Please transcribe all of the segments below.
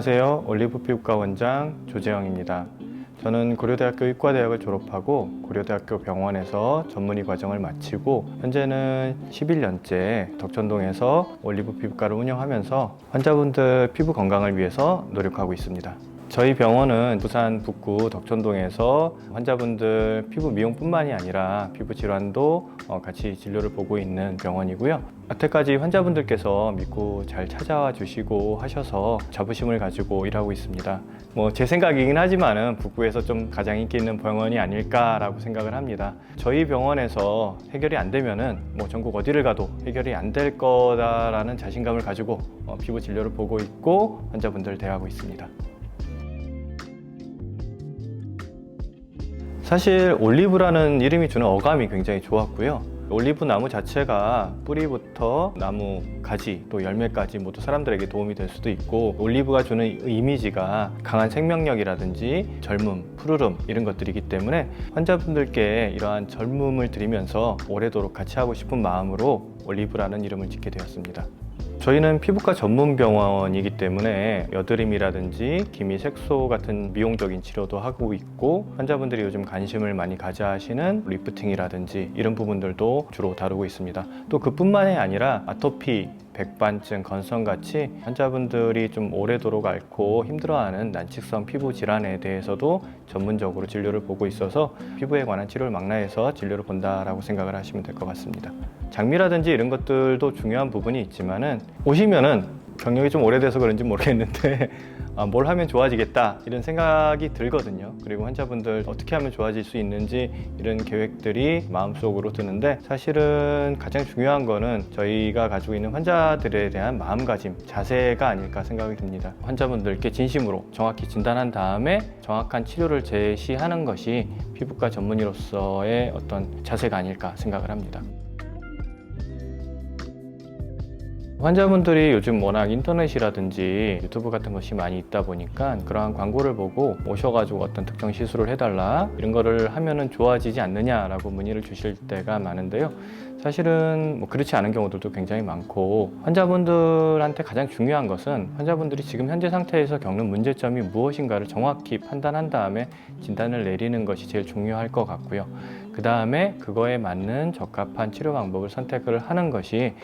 안녕하세요. 올리브 피부과 원장 조재영입니다. 저는 고려대학교 의과대학을 졸업하고 고려대학교 병원에서 전문의 과정을 마치고 현재는 11년째 덕천동에서 올리브 피부과를 운영하면서 환자분들 피부 건강을 위해서 노력하고 있습니다. 저희 병원은 부산 북구 덕천동에서 환자분들 피부 미용뿐만이 아니라 피부 질환도 같이 진료를 보고 있는 병원이고요. 여태까지 환자분들께서 믿고 잘 찾아와 주시고 하셔서 자부심을 가지고 일하고 있습니다. 제 생각이긴 하지만은 북구에서 좀 가장 인기 있는 병원이 아닐까라고 생각을 합니다. 저희 병원에서 해결이 안 되면은 전국 어디를 가도 해결이 안 될 거다라는 자신감을 가지고 피부 진료를 보고 있고 환자분들 대하고 있습니다. 사실 올리브라는 이름이 주는 어감이 굉장히 좋았고요. 올리브 나무 자체가 뿌리부터 나무 가지 또 열매까지 모두 사람들에게 도움이 될 수도 있고, 올리브가 주는 이미지가 강한 생명력이라든지 젊음, 푸르름 이런 것들이기 때문에 환자분들께 이러한 젊음을 드리면서 오래도록 같이 하고 싶은 마음으로 올리브라는 이름을 짓게 되었습니다. 저희는 피부과 전문 병원이기 때문에 여드름이라든지 기미, 색소 같은 미용적인 치료도 하고 있고, 환자분들이 요즘 관심을 많이 가져 하시는 리프팅이라든지 이런 부분들도 주로 다루고 있습니다. 또 그뿐만이 아니라 아토피, 백반증, 건성같이 환자분들이 좀 오래도록 앓고 힘들어하는 난치성 피부 질환에 대해서도 전문적으로 진료를 보고 있어서 피부에 관한 치료를 망라해서 진료를 본다라고 생각을 하시면 될 것 같습니다. 장미라든지 이런 것들도 중요한 부분이 있지만은 오시면은 경력이 좀 오래돼서 그런지 모르겠는데 뭘 하면 좋아지겠다 이런 생각이 들거든요. 그리고 환자분들 어떻게 하면 좋아질 수 있는지 이런 계획들이 마음속으로 드는데, 사실은 가장 중요한 거는 저희가 가지고 있는 환자들에 대한 마음가짐, 자세가 아닐까 생각이 듭니다. 환자분들께 진심으로 정확히 진단한 다음에 정확한 치료를 제시하는 것이 피부과 전문의로서의 어떤 자세가 아닐까 생각을 합니다. 환자분들이 요즘 워낙 인터넷이라든지 유튜브 같은 것이 많이 있다 보니까 그러한 광고를 보고 오셔가지고 어떤 특정 시술을 해달라 이런 거를 하면은 좋아지지 않느냐라고 문의를 주실 때가 많은데요. 사실은 그렇지 않은 경우들도 굉장히 많고, 환자분들한테 가장 중요한 것은 환자분들이 지금 현재 상태에서 겪는 문제점이 무엇인가를 정확히 판단한 다음에 진단을 내리는 것이 제일 중요할 것 같고요. 그 다음에 그거에 맞는 적합한 치료 방법을 선택을 하는 것이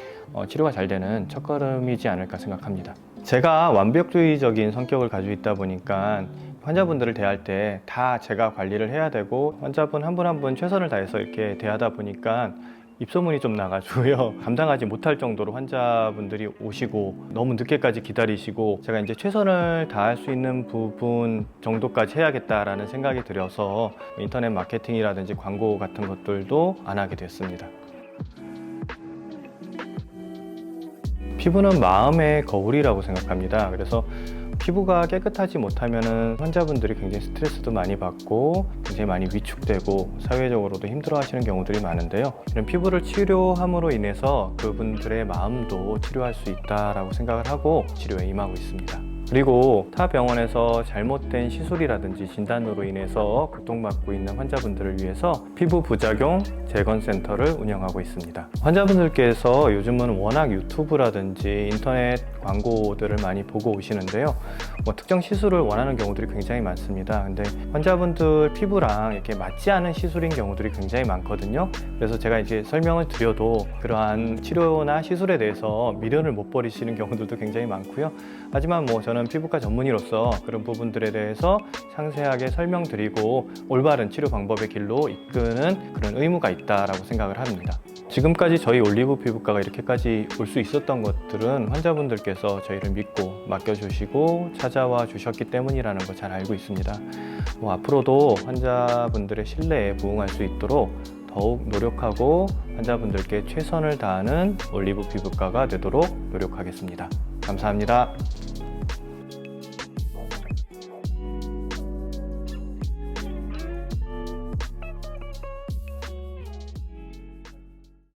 치료가 잘 되는 첫걸음이지 않을까 생각합니다. 제가 완벽주의적인 성격을 가지고 있다 보니까 환자분들을 대할 때 다 제가 관리를 해야 되고, 환자분 한 분 한 분 최선을 다해서 이렇게 대하다 보니까 입소문이 좀 나가지고요. 감당하지 못할 정도로 환자분들이 오시고 너무 늦게까지 기다리시고, 제가 이제 최선을 다할 수 있는 부분 정도까지 해야겠다라는 생각이 들어서 인터넷 마케팅이라든지 광고 같은 것들도 안 하게 됐습니다. 피부는 마음의 거울이라고 생각합니다. 그래서 피부가 깨끗하지 못하면 환자분들이 굉장히 스트레스도 많이 받고 굉장히 많이 위축되고 사회적으로도 힘들어 하시는 경우들이 많은데요. 이런 피부를 치료함으로 인해서 그분들의 마음도 치료할 수 있다라고 생각을 하고 치료에 임하고 있습니다. 그리고 타 병원에서 잘못된 시술이라든지 진단으로 인해서 고통받고 있는 환자분들을 위해서 피부 부작용 재건센터를 운영하고 있습니다. 환자분들께서 요즘은 워낙 유튜브라든지 인터넷 광고들을 많이 보고 오시는데요. 특정 시술을 원하는 경우들이 굉장히 많습니다. 근데 환자분들 피부랑 이렇게 맞지 않은 시술인 경우들이 굉장히 많거든요. 그래서 제가 이제 설명을 드려도 그러한 치료나 시술에 대해서 미련을 못 버리시는 경우들도 굉장히 많고요. 하지만 저는 피부과 전문의로서 그런 부분들에 대해서 상세하게 설명드리고 올바른 치료 방법의 길로 이끄는 그런 의무가 있다라고 생각을 합니다. 지금까지 저희 올리브 피부과가 이렇게까지 올 수 있었던 것들은 환자분들께서 저희를 믿고 맡겨주시고 찾아와 주셨기 때문이라는 거 잘 알고 있습니다. 앞으로도 환자분들의 신뢰에 부응할 수 있도록 더욱 노력하고 환자분들께 최선을 다하는 올리브 피부과가 되도록 노력하겠습니다. 감사합니다.